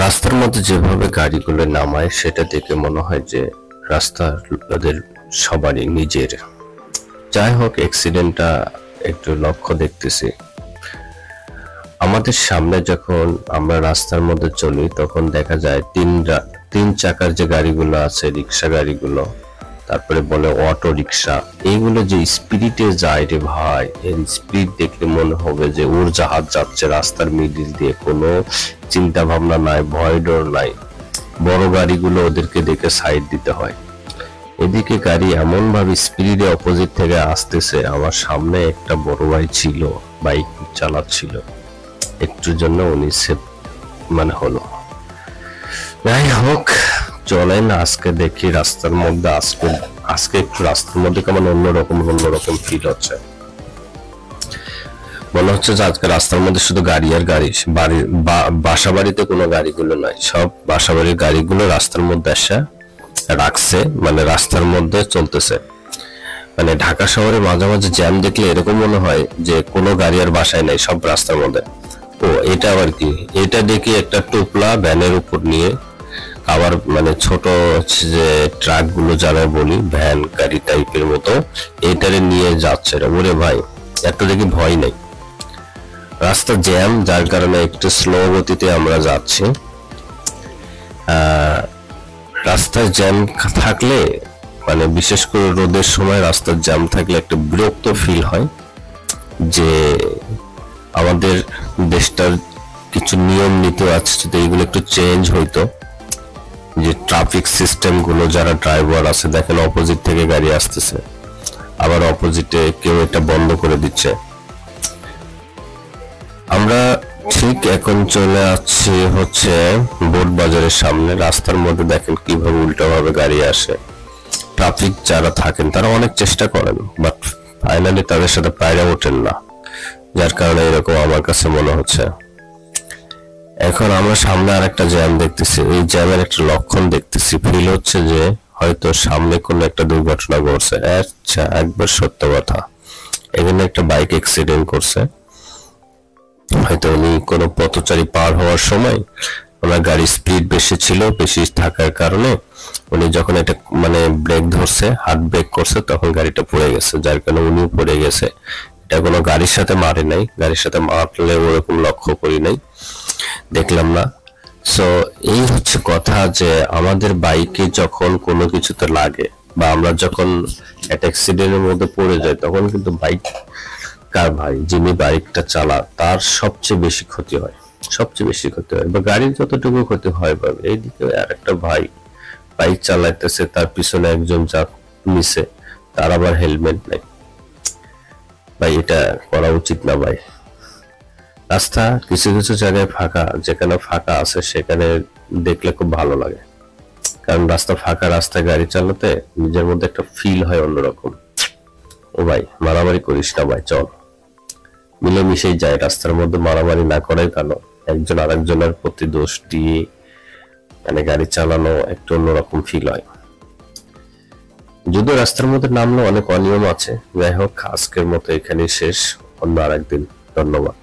রাস্তার মধ্যে যেভাবে গাড়িগুলো নামায় সেটা দেখে মনে হয় যে রাস্তার ওদের সবারই নিজের। যাই হোক, অ্যাক্সিডেন্টটা একটু লক্ষ্য দেখতেছি। আমাদের সামনে যখন আমরা রাস্তার মধ্যে চলি তখন দেখা যায় তিন চাকার যে গাড়িগুলো আছে, রিক্সা গাড়িগুলো, তারপরে বলে অটো রিক্সা, এইগুলো যে স্পিডে যায় রে ভাই, এর স্পিড দেখলে মনে হবে যে উড়োজাহাজ যাচ্ছে রাস্তার মিডিল দিয়ে, কোনো চিন্তা ভাবনা নাই, ভয় ডর নাই। বড় গাড়িগুলো ওদেরকে দেখে সাইড দিতে হয়। এদিকে গাড়ি এমন ভাবে স্পিডে অপোজিট থেকে আসতেছে। আমার সামনে একটা বড় ভাই ছিল, বাইক চালাচ্ছিল, একটুর জন্য উনি সেফ হলো। যাই হোক, চলেন আজকে দেখি রাস্তার মধ্যে। আজকে একটু রাস্তার মধ্যে কেমন অন্যরকম ফিল হচ্ছে। মনে হচ্ছে যে আজকে রাস্তার মধ্যে শুধু গাড়ি আর গাড়ি। বাসা বাড়িতে কোনো গাড়িগুলো নাই, সব বাসা বাড়ির গাড়িগুলো রাস্তার মধ্যে এসে রাখছে, রাস্তার মধ্যে চলতেছে। ঢাকা শহরে মাঝে মাঝে জ্যাম দেখলে এরকম মনে হয় যে কোনো গাড়ি আর বাসায় নাই, সব রাস্তার মধ্যে। ও এটা আবার কি? এটা দেখি একটা টোপলা ভ্যানের উপর নিয়ে, আবার ছোট যে ট্রাক গুলো যারা বলি, ভ্যান গাড়ি টাইপের মতো, এটারে নিয়ে যাচ্ছে। ওরে ভাই, এত দেখি ভয় নেই। রাস্তা জ্যাম, যার কারণে একটু স্লো গতিতে আমরা যাচ্ছি। রাস্তায় জ্যাম থাকলে বিশেষ করে রোদের সময় রাস্তার জ্যাম থাকলে একটা বিরক্ত ফিল হয় যে আমাদের দেশটার কিছু নিয়ম নীতি আছে, যদি এগুলো একটু চেঞ্জ হইতো। যে ট্রাফিক সিস্টেম গুলো, যারা ড্রাইভার আছে দেখেন অপোজিট থেকে গাড়ি আসতেছে, আবার অপোজিটে কেউ এটা বন্ধ করে দিচ্ছে। আমরা ঠিক এখন চলে আসছি হচ্ছে বোট বাজারের সামনে। রাস্তার মধ্যে দেখেন কিভাবে উল্টো ভাবে গাড়ি আসে। ট্রাফিক যারা থাকেন তারা অনেক চেষ্টা করেন, বাট ফাইনালি তাদের সাথে পায়রা ওঠেন না, যার কারণে এরকম আমার কাছে মনে হচ্ছে। এখন আমরা সামনে আর একটা জ্যাম দেখতেছি, এই জ্যামের একটা লক্ষণ দেখতেছি। ফিল হচ্ছে যে হয়তো সামনে কোনো একটা দুর্ঘটনা ঘটছে। আচ্ছা, একবার সত্য কথা, এখানে একটা বাইক অ্যাক্সিডেন্ট করছে। হয়তো উনি কোনো পথচারী পার হওয়ার সময় ওনার গাড়ির স্পিড বেশি ছিল, বেশি থাকার কারণে উনি যখন এটা ব্রেক ধরছে, হার্ড ব্রেক করছে, তখন গাড়িটা পড়ে গেছে, যার কারণে উনিও পড়ে গেছে। এটা কোনো গাড়ির সাথে মারে নাই, গাড়ির সাথে মারলে ওরকম লক্ষ্য করি নাই, দেখলাম না। সো এই হচ্ছে কথা, যে আমাদের বাইকে যখন কোনো কিছুতে লাগে বা আমরা যখন একটা অ্যাক্সিডেন্টের মধ্যে পড়ে যাই, তখন কিন্তু বাইক কার ভাই, যিনি বাইকটা চালা, তার সবচেয়ে বেশি ক্ষতি হয়, বা গাড়ির যতটুকু ক্ষতি হয়। বা এইদিকে আর একটা ভাই বাইক চালাইতেছে, তার পিছনে একজন যা নিচে, তার আবার হেলমেট নেই। ভাই এটা করা উচিত না ভাই। রাস্তা কিছু কিছু জায়গায় ফাঁকা, যেখানে ফাঁকা আছে সেখানে দেখলে খুব ভালো লাগে, কারণ রাস্তা ফাঁকা, রাস্তায় গাড়ি চালাতে নিজের মধ্যে একটা ফিল হয় অন্যরকম। ও ভাই, মারামারি করিস না ভাই, চল মিলেমিশেই যায়। রাস্তার মধ্যে মারামারি না করাই ভালো। একজন আরেকজনের প্রতি দোষ দিয়ে গাড়ি চালানো একটু অন্যরকম ফিল হয়। যদিও রাস্তার মধ্যে নামলে অনেক অনিয়ম আছে। যাই হোক, আজকের মতো এখানেই শেষ, অন্য আরেকদিন। ধন্যবাদ।